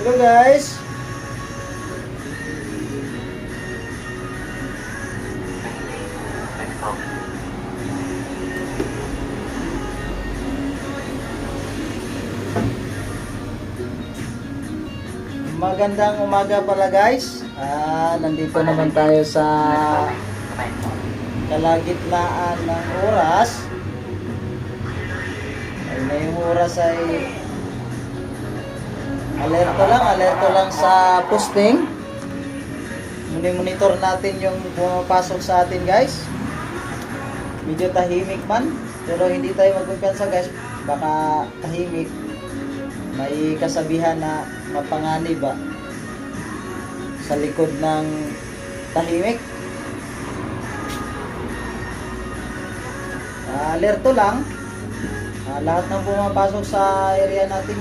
Hello guys. Magandang umaga pala guys. Nandito naman tayo sa kalagitnaan ng oras. Ay, na yung oras ay alerto lang sa posting. Monitor natin yung pumapasok sa atin guys. Medyo tahimik man, pero hindi tayo magkumpiyansa guys. Baka tahimik. May kasabihan na mapanganib ba sa likod ng tahimik. Alerto lang. Lahat ng pumapasok sa area natin